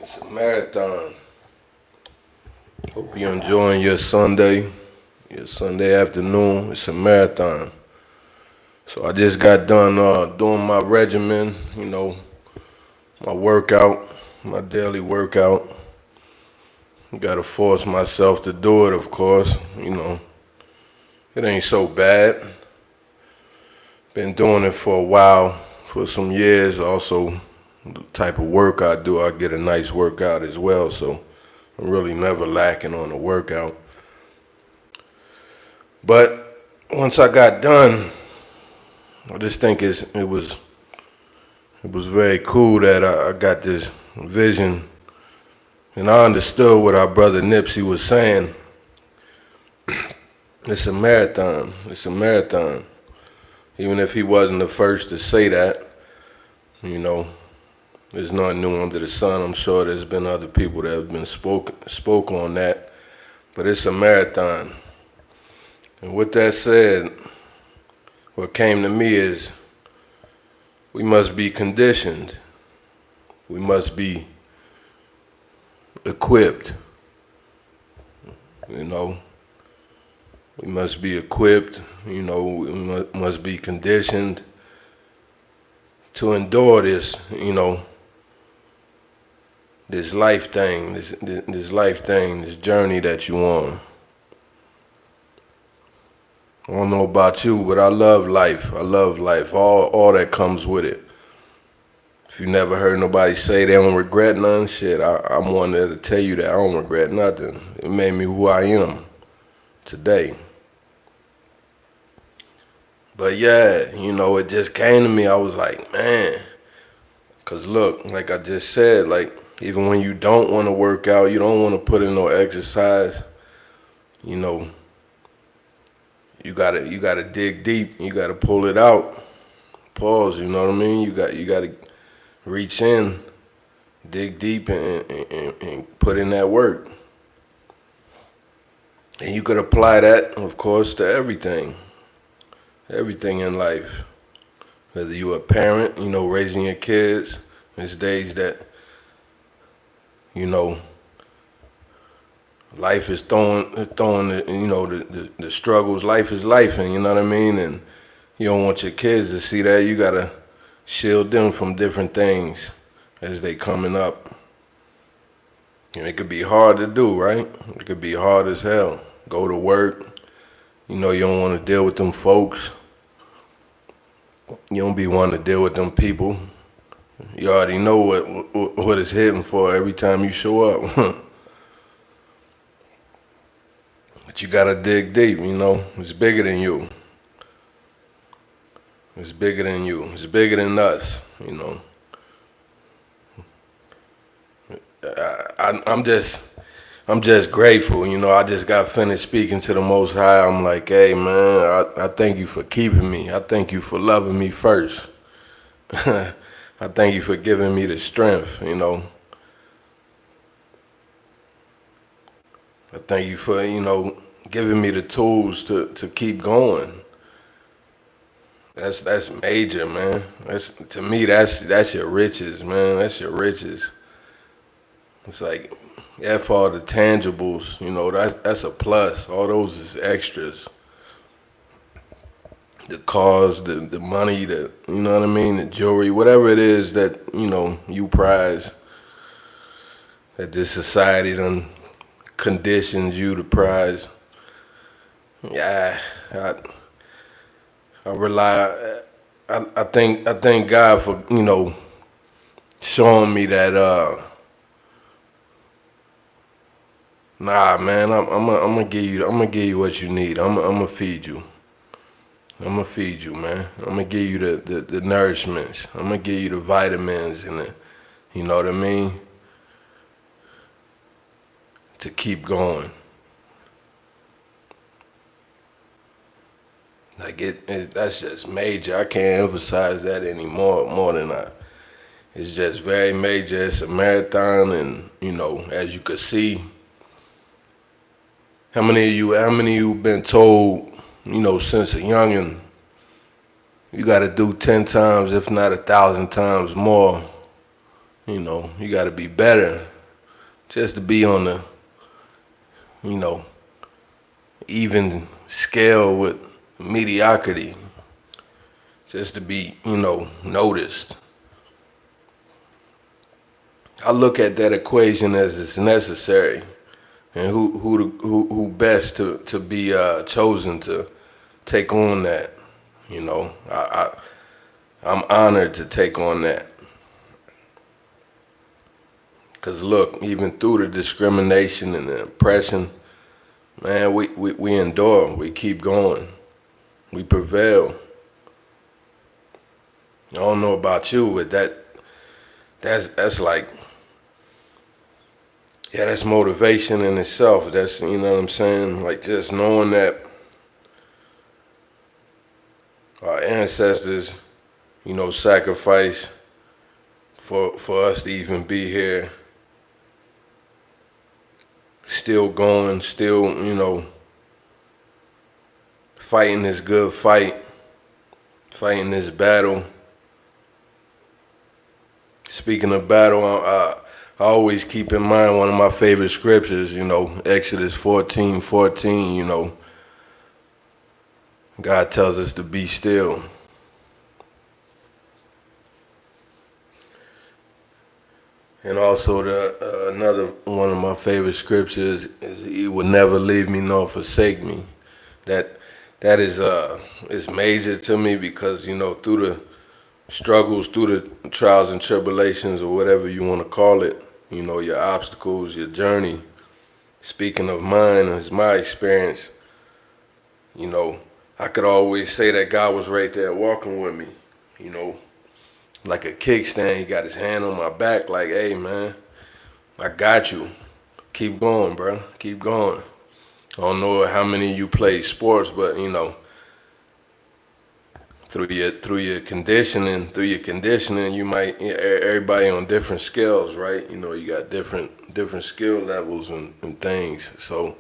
It's a marathon. Hope you're enjoying your Sunday afternoon. It's a marathon. So I just got done doing my regimen, my workout, my daily workout. Gotta force myself to do it, of course. It ain't so bad. Been doing it for a while, for some years. Also, the type of work I do, I get a nice workout as well. So I'm really never lacking on the workout. But once I got done, I just think it was very cool that I got this vision, and I understood what our brother Nipsey was saying. It's a marathon. It's a marathon. Even if he wasn't the first to say that, there's nothing new under the sun. I'm sure there's been other people that have been spoke on that, but it's a marathon. And with that said, what came to me is we must be conditioned. We must be equipped. We must be equipped. We must be conditioned to endure this, this life thing, this journey that you on. I don't know about you, but I love life. I love life, all that comes with it. If you never heard nobody say they don't regret nothing, shit, I'm one there to tell you that I don't regret nothing. It made me who I am today. But yeah, it just came to me. I was like, man, because look, like I just said, like even when you don't want to work out, you don't want to put in no exercise, you gotta dig deep. You gotta pull it out. Pause. You know what I mean? You gotta reach in, dig deep, and put in that work. And you could apply that, of course, to everything in life. Whether you're a parent, raising your kids. There's days that, life is throwing the struggles. Life is life, and you know what I mean? And you don't want your kids to see that. You gotta shield them from different things as they coming up. And it could be hard to do, right? It could be hard as hell. Go to work. You don't want to deal with them folks. You don't be wanting to deal with them people. You already know what it's hitting for every time you show up. But you gotta dig deep, It's bigger than you. It's bigger than you. It's bigger than us, I'm just grateful, I just got finished speaking to the Most High. I'm like, hey man, I thank you for keeping me. I thank you for loving me first. I thank you for giving me the strength, I thank you for, giving me the tools to keep going. That's major, man. To me, that's your riches, man. That's your riches. It's like, yeah, for all the tangibles, that's a plus. All those is extras. The cars, the money, you know what I mean? The jewelry, whatever it is that, you prize, that this society done conditions you to prize. Yeah, I rely, I thank God for, showing me that, nah, man, I'm gonna give you what you need. I'm gonna feed you. I'm gonna feed you, man. I'm gonna give you the nourishments. I'm gonna give you the vitamins and you know what I mean? To keep going. Like that's just major. I can't emphasize that anymore more than it's just very major. It's a marathon, and as you could see, how many of you been told, since a youngin', you gotta do 10 times, if not 1,000 times more. You gotta be better. just to be on the, you know, even scale with mediocrity, just to be, noticed. I look at that equation as it's necessary, and who best to be chosen to take on that. I'm honored to take on that. Cause look, even through the discrimination and the oppression, man, we endure, we keep going, we prevail. I don't know about you, but that's like, yeah, that's motivation in itself. That's, you know what I'm saying? Like just knowing that our ancestors, sacrificed for us to even be here, still going, still, fighting this good fight, fighting this battle. Speaking of battle, I always keep in mind one of my favorite scriptures, Exodus 14:14, God tells us to be still. And also another one of my favorite scriptures is He will never leave me nor forsake me. That is major to me because, through the struggles, through the trials and tribulations or whatever you want to call it, your obstacles, your journey. Speaking of mine, as my experience, I could always say that God was right there walking with me, like a kickstand. He got his hand on my back like, hey, man, I got you. Keep going, bro. Keep going. I don't know how many of you play sports, but, through your conditioning, you might, everybody on different scales, right? You got different skill levels and things. So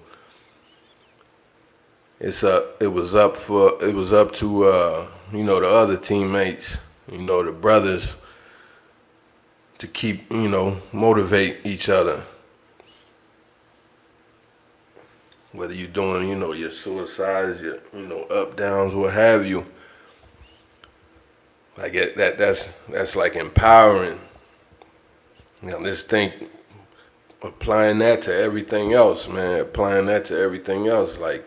it was up to the other teammates, the brothers, to keep, motivate each other. Whether you're doing, your suicides, your, up downs, what have you. Like that's like empowering. Just think, applying that to everything else, man. Applying that to everything else, like,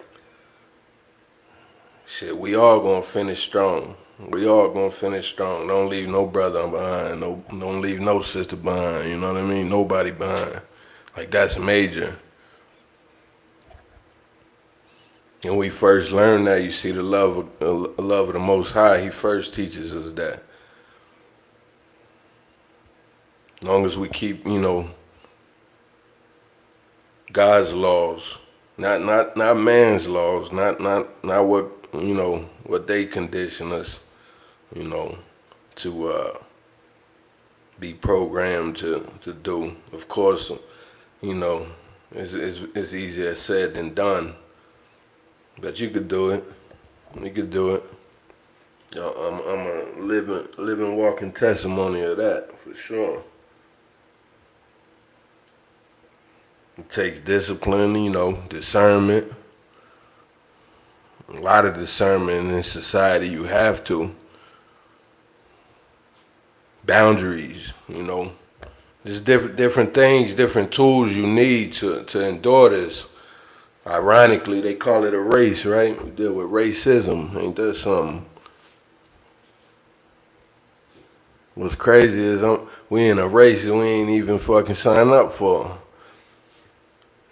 shit, we all gonna finish strong. We all gonna finish strong. Don't leave no brother behind. No, don't leave no sister behind. You know what I mean? Nobody behind. Like that's major. And we first learn that, you see, the love of the Most High. He first teaches us that. As long as we keep, God's laws, not man's laws, not what what they condition us, to be programmed to do. Of course, it's easier said than done. But you could do it. You could do it. I'm a living, walking testimony of that, for sure. It takes discipline, discernment. A lot of discernment in society, you have to. Boundaries, There's different things, different tools you need to endure this. Ironically, they call it a race, right? We deal with racism. Ain't that something? What's crazy is we in a race that we ain't even fucking sign up for.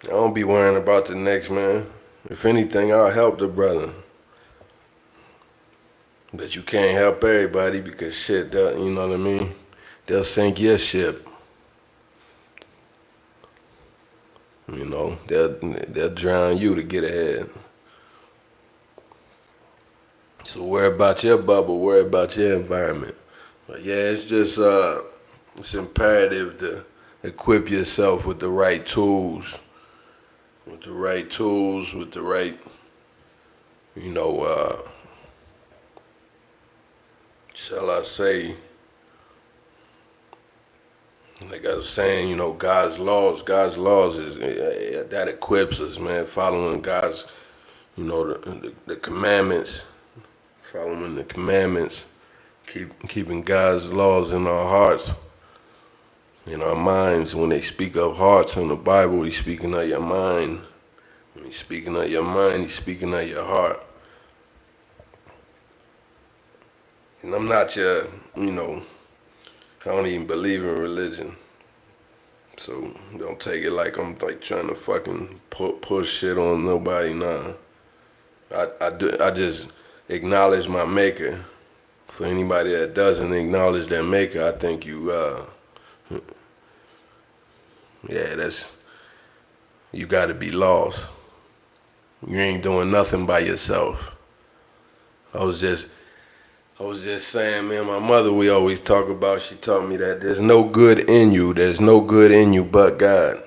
I don't be worrying about the next man. If anything, I'll help the brother. But you can't help everybody because shit, you know what I mean? They'll sink your ship. They'll drown you to get ahead. So worry about your bubble, worry about your environment. But yeah, it's just it's imperative to equip yourself with the right tools, with the right, shall I say, Like I was saying, God's laws is that equips us, man. Following God's, the commandments, following the commandments, keeping God's laws in our hearts, in our minds. When they speak of hearts in the Bible, He's speaking of your mind. When He's speaking of your mind, He's speaking of your heart. And I'm not I don't even believe in religion. So don't take it like I'm like trying to fucking push shit on nobody. Nah, I just acknowledge my maker. For anybody that doesn't acknowledge their maker, I think you got to be lost. You ain't doing nothing by yourself. I was just saying, man, my mother, we always talk about, she taught me that there's no good in you. There's no good in you but God.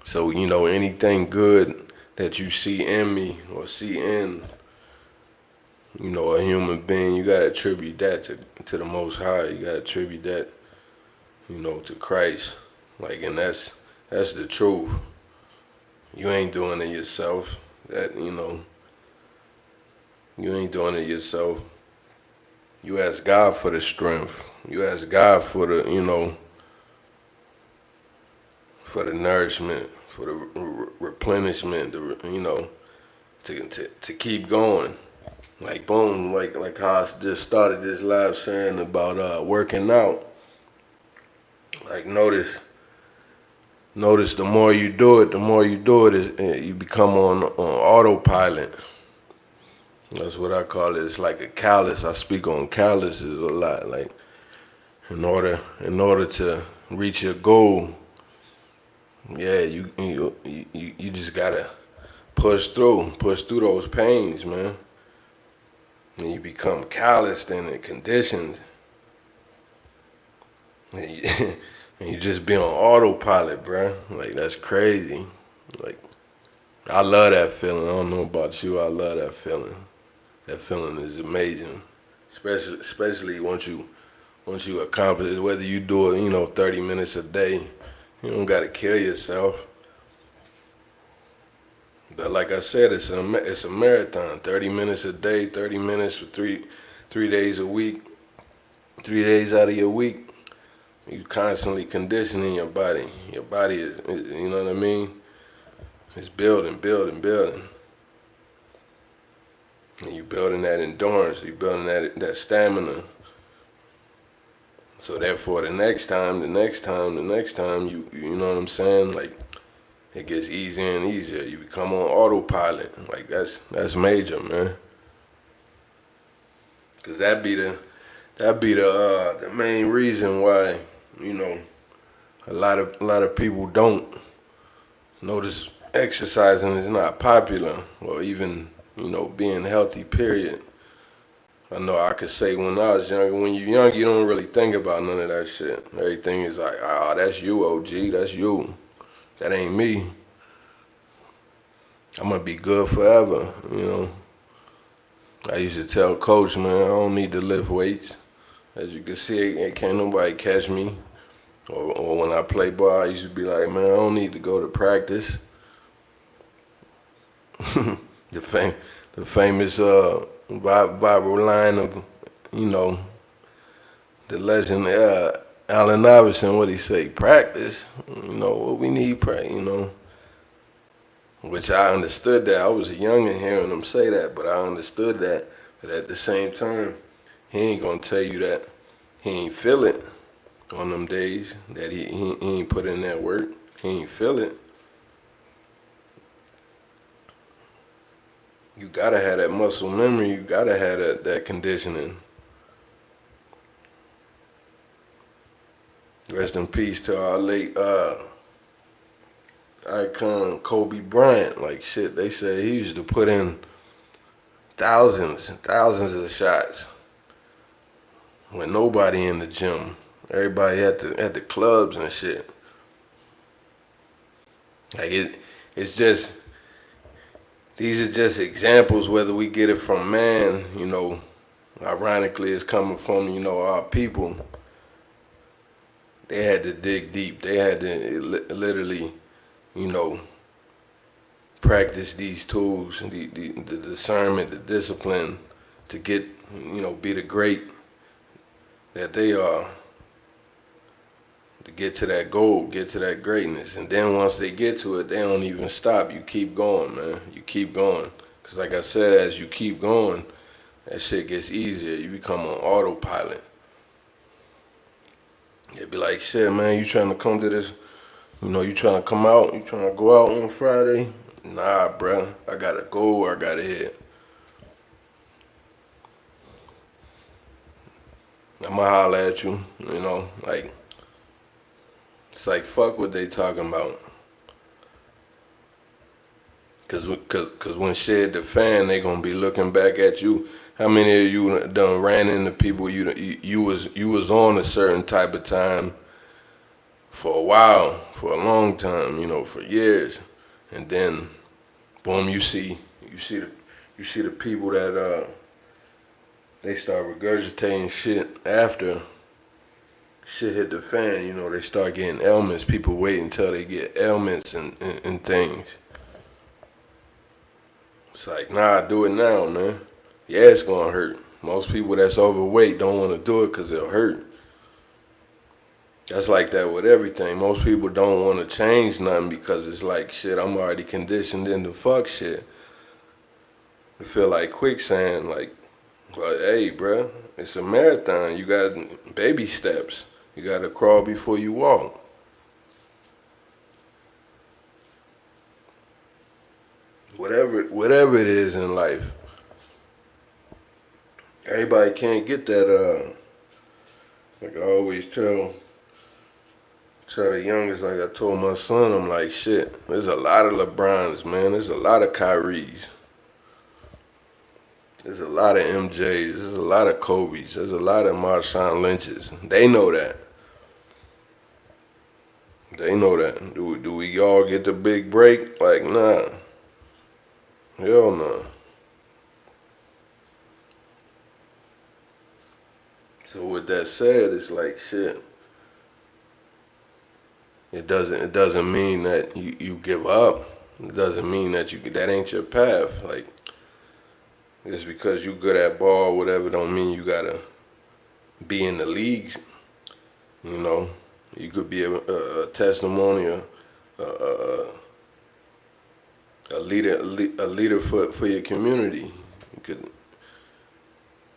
So, anything good that you see in me or see in, a human being, you got to attribute that to the Most High. You got to attribute that, to Christ. Like, and that's the truth. You ain't doing it yourself. You ain't doing it yourself. You ask God for the strength. You ask God for the, for the nourishment, for the replenishment, to keep going. Like boom, like how I just started this live saying about working out. Like notice the more you do it, you become on autopilot. That's what I call it. It's like a callus. I speak on calluses a lot. Like in order to reach your goal, yeah, you just gotta push through those pains, man. And you become calloused and conditioned. And you just be on autopilot, bruh. Like that's crazy. Like I love that feeling. I don't know about you. I love that feeling. That feeling is amazing, especially once you accomplish it. Whether you do it, 30 minutes a day, you don't gotta kill yourself. But like I said, it's a marathon. 30 minutes a day, 30 minutes for three days a week, 3 days out of your week. You constantly conditioning your body. Your body is, you know what I mean? It's building. And you building that endurance, you building that stamina. So therefore the next time, you know what I'm saying? Like it gets easier and easier. You become on autopilot. Like that's major, man. Cause that be the main reason why, a lot of people don't notice exercising is not popular or even being healthy, period. I know I could say when I was younger, when you're young, you don't really think about none of that shit. Everything is like, that's you, OG, that's you. That ain't me. I'm gonna be good forever, I used to tell coach, man, I don't need to lift weights. As you can see, can't nobody catch me. Or when I play ball, I used to be like, man, I don't need to go to practice. The famous viral line of, the legend Allen Iverson, what he say, practice, what we need, which I understood that. I was a youngin' hearing him say that, but I understood that. But at the same time, he ain't gonna tell you that he ain't feel it on them days, that he ain't put in that work. He ain't feel it. You gotta have that muscle memory. You gotta have that conditioning. Rest in peace to our late icon Kobe Bryant. Like shit, they say he used to put in thousands and thousands of shots with nobody in the gym. Everybody at the clubs and shit. Like it's just, these are just examples, whether we get it from man, ironically it's coming from, our people. they had to dig deep. They had to literally, you know, practice these tools, the discernment, the discipline to get, you know, be the great that they are, to get to that goal, get to that greatness. And then once they get to it, they don't even stop. You keep going, man. You keep going. Because like I said, as you keep going, that shit gets easier. You become on autopilot. It'd be like, shit, man, you trying to come to this, you know, you trying to come out, you trying to go out on Friday? Nah, bruh, I gotta go or I gotta hit. I'ma holler at you, you know, like, it's like, fuck what they talking about. Cause when shit hit the fan, they gonna be looking back at you. How many of you done ran into people you was on a certain type of time for a while, for a long time, you know, for years, and then boom, you see the people that they start regurgitating shit after shit hit the fan. You know, they start getting ailments. People wait until they get ailments and things. It's like, nah, do it now, man. Yeah, it's gonna hurt. Most people that's overweight don't want to do it because it'll hurt. That's like that with everything. Most people don't want to change nothing because it's like, shit, I'm already conditioned into fuck shit. It feel like quicksand, like, well, hey, bruh, it's a marathon. You got baby steps. You got to crawl before you walk. Whatever it is in life. Everybody can't get that, like I always tell the youngest, like I told my son, I'm like, shit, there's a lot of LeBrons, man. There's a lot of Kyries. There's a lot of MJs. There's a lot of Kobe's. There's a lot of Marshawn Lynch's. They know that. They know that. Do we all get the big break? Like, nah. Hell no. So with that said, it's like, shit. It doesn't mean that you give up. It doesn't mean that that ain't your path. Like, just because you good at ball, whatever, don't mean you gotta be in the leagues. You know, you could be a testimony, a leader for your community. You could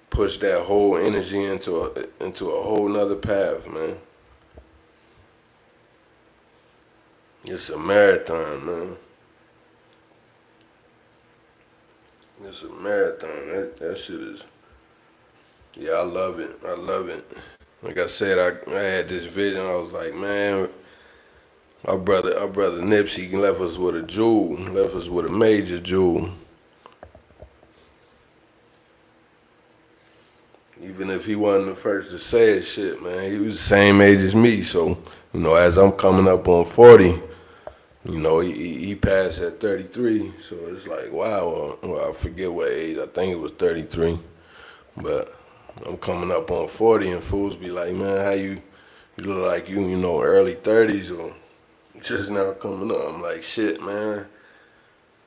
push that whole energy into a whole nother path, man. It's a marathon, man. It's a marathon. That shit is. Yeah, I love it. I love it. Like I said, I had this vision. I was like, man, our brother Nipsey left us with a jewel. Left us with a major jewel. Even if he wasn't the first to say it, shit, man, he was the same age as me. So, you know, as I'm coming up on 40, you know, he passed at 33. So it's like, wow. Well, I forget what age. I think it was 33. But I'm coming up on 40, and fools be like, man, how you look like you know, early 30s or just now coming up. I'm like, shit, man.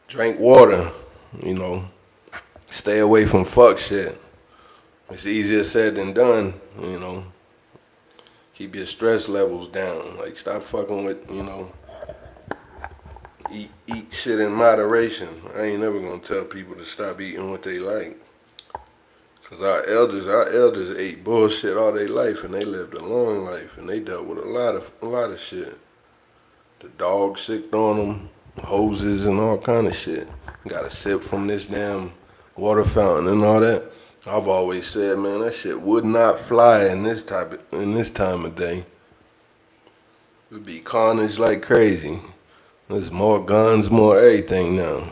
Drink water, you know. Stay away from fuck shit. It's easier said than done, you know. Keep your stress levels down. Like, stop fucking with, you know, eat shit in moderation. I ain't never gonna tell people to stop eating what they like. Cause our elders ate bullshit all their life, and they lived a long life, and they dealt with a lot of shit. The dog sicked on them, hoses and all kind of shit. Got a sip from this damn water fountain and all that. I've always said, man, that shit would not fly in this time of day. It'd be carnage like crazy. There's more guns, more everything now.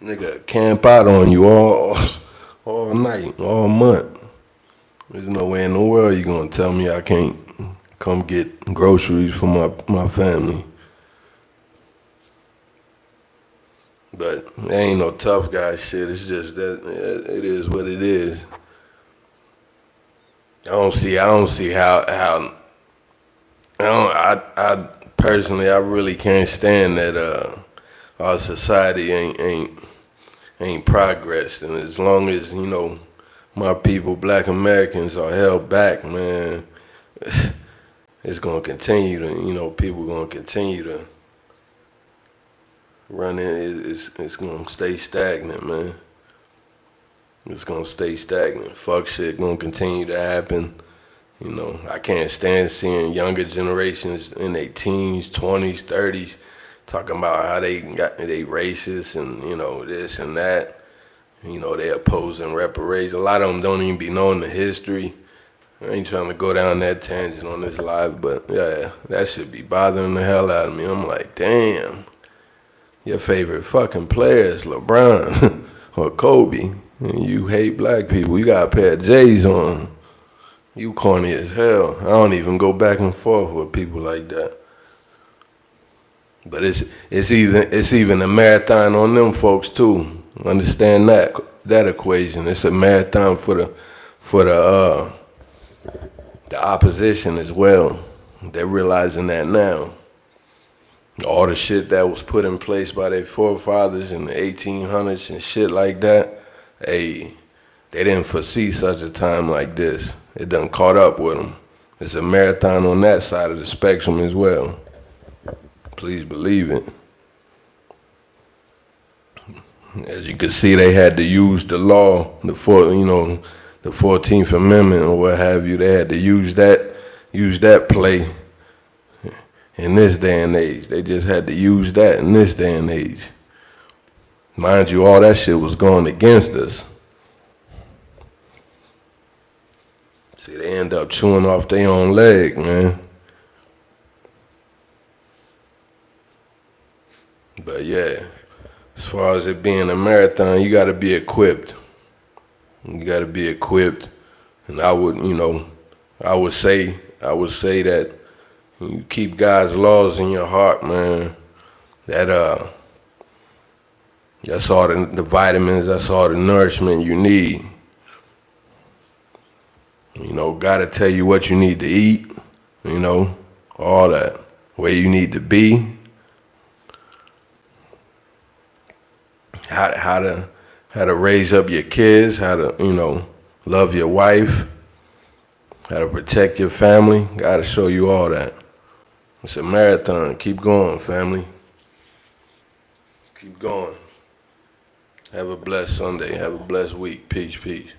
Nigga camp out on you all night, all month. There's no way in the world you gonna tell me I can't come get groceries for my family. But it ain't no tough guy shit. It's just that it is what it is. I don't see how I personally, I really can't stand that our society ain't progressed, and as long as my people, Black Americans, are held back, man, it's gonna continue to people gonna continue to run it. It's gonna stay stagnant, man. It's gonna stay stagnant. Fuck shit gonna continue to happen. I can't stand seeing younger generations in their teens, 20s, 30s talking about how they racist and this and that. They opposing reparations. A lot of them don't even be knowing the history. I ain't trying to go down that tangent on this live, but yeah, that should be bothering the hell out of me. I'm like, damn, your favorite fucking player is LeBron or Kobe, and you hate black people. You got a pair of J's on. You corny as hell. I don't even go back and forth with people like that. But it's even a marathon on them folks too. Understand that equation. It's a marathon for the opposition as well. They're realizing that now. All the shit that was put in place by their forefathers in the 1800s and shit like that, hey, they didn't foresee such a time like this. It done caught up with them. It's a marathon on that side of the spectrum as well. Please believe it. As you can see, they had to use the law, the 14th Amendment or what have you. They had to use that play in this day and age. They just had to use that in this day and age. Mind you, all that shit was going against us. See, they end up chewing off their own leg, man. But yeah, as far as it being a marathon, you got to be equipped. You got to be equipped, and I would say that you keep God's laws in your heart, man. That's all the vitamins, that's all the nourishment you need. God to tell you what you need to eat, all that, where you need to be, how to raise up your kids, how to, love your wife, how to protect your family. God to show you all that. It's a marathon. Keep going, family. Keep going. Have a blessed Sunday. Have a blessed week. Peace, peace.